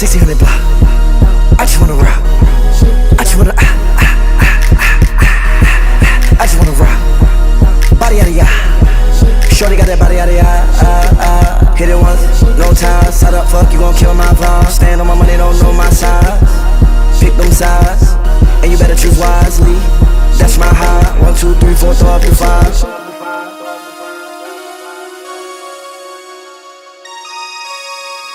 1600 block. I just wanna rock. I just wanna I just wanna rock. Body out of ya. Shorty got that body out of ya. Hit it once, no time. Side up, fuck, you gon' kill my vibe. Stand on my money, don't know my size. Pick them sides, and you better choose wisely. That's my high. 1, 2, 3, 4, throw up your 5.